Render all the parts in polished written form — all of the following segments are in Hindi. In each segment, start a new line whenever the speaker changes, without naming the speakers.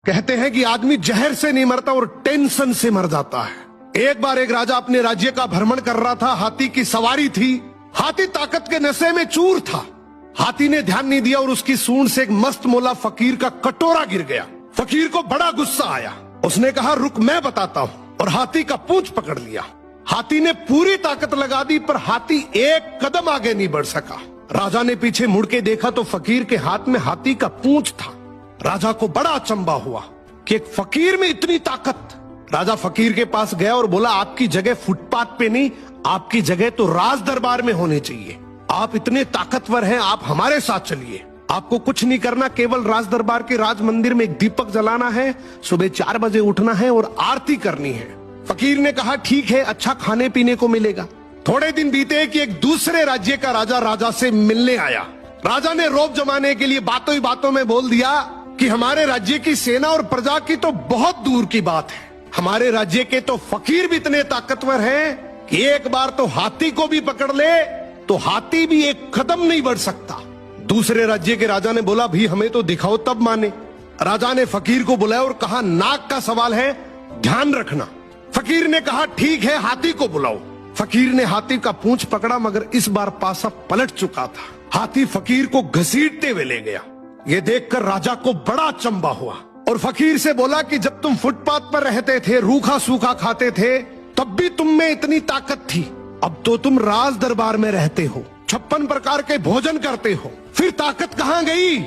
कहते हैं कि आदमी जहर से नहीं मरता और टेंशन से मर जाता है। एक बार एक राजा अपने राज्य का भ्रमण कर रहा था। हाथी की सवारी थी। हाथी ताकत के नशे में चूर था। हाथी ने ध्यान नहीं दिया और उसकी सूंड से एक मस्त मोला फकीर का कटोरा गिर गया। फकीर को बड़ा गुस्सा आया। उसने कहा, रुक मैं बताता हूँ, और हाथी का पूंछ पकड़ लिया। हाथी ने पूरी ताकत लगा दी पर हाथी एक कदम आगे नहीं बढ़ सका। राजा ने पीछे मुड़ के देखा तो फकीर के हाथ में हाथी का पूंछ था। राजा को बड़ा अचंभा हुआ कि एक फकीर में इतनी ताकत। राजा फकीर के पास गया और बोला, आपकी जगह फुटपाथ पे नहीं, आपकी जगह तो राज दरबार में होनी चाहिए। आप इतने ताकतवर हैं, आप हमारे साथ चलिए। आपको कुछ नहीं करना, केवल राज दरबार के राज मंदिर में एक दीपक जलाना है, सुबह 4 बजे उठना है और आरती करनी है। फकीर ने कहा, ठीक है, अच्छा खाने पीने को मिलेगा। थोड़े दिन बीते कि एक दूसरे राज्य का राजा से मिलने आया। राजा ने रौब जमाने के लिए बातों ही बातों में बोल दिया कि हमारे राज्य की सेना और प्रजा की तो बहुत दूर की बात है। हमारे राज्य के तो फकीर भी इतने ताकतवर हैं कि एक बार तो हाथी को भी पकड़ ले तो हाथी भी एक कदम नहीं बढ़ सकता। दूसरे राज्य के राजा ने बोला, भी हमें तो दिखाओ तब माने। राजा ने फकीर को बुलाया और कहा, नाक का सवाल है, ध्यान रखना। फकीर ने कहा, ठीक है, हाथी को बुलाओ। फकीर ने हाथी का पूंछ पकड़ा मगर इस बार पासा पलट चुका था। हाथी फकीर को घसीटते हुए ले गया। ये देखकर राजा को बड़ा अचंभा हुआ और फकीर से बोला कि जब तुम फुटपाथ पर रहते थे, रूखा सूखा खाते थे, तब भी तुम में इतनी ताकत थी। अब तो तुम राज दरबार में रहते हो, 56 प्रकार के भोजन करते हो, फिर ताकत कहाँ गई?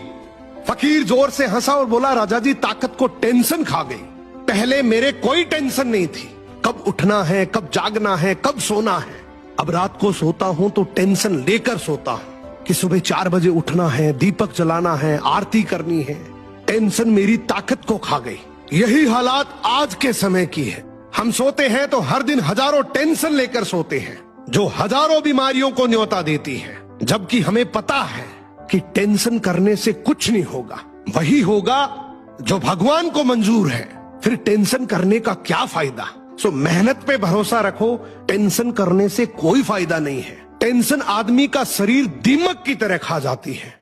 फकीर जोर से हंसा और बोला, राजा जी, ताकत को टेंशन खा गई। पहले मेरे कोई टेंशन नहीं थी, कब उठना है, कब जागना है, कब सोना है। अब रात को सोता हूँ तो टेंशन लेकर सोता हूँ कि सुबह 4 बजे उठना है, दीपक जलाना है, आरती करनी है। टेंशन मेरी ताकत को खा गई। यही हालात आज के समय की है। हम सोते हैं तो हर दिन हजारों टेंशन लेकर सोते हैं जो हजारों बीमारियों को न्योता देती है, जबकि हमें पता है कि टेंशन करने से कुछ नहीं होगा। वही होगा जो भगवान को मंजूर है। फिर टेंशन करने का क्या फायदा? सो मेहनत पे भरोसा रखो। टेंशन करने से कोई फायदा नहीं है। टेंशन आदमी का शरीर दीमक की तरह खा जाती है।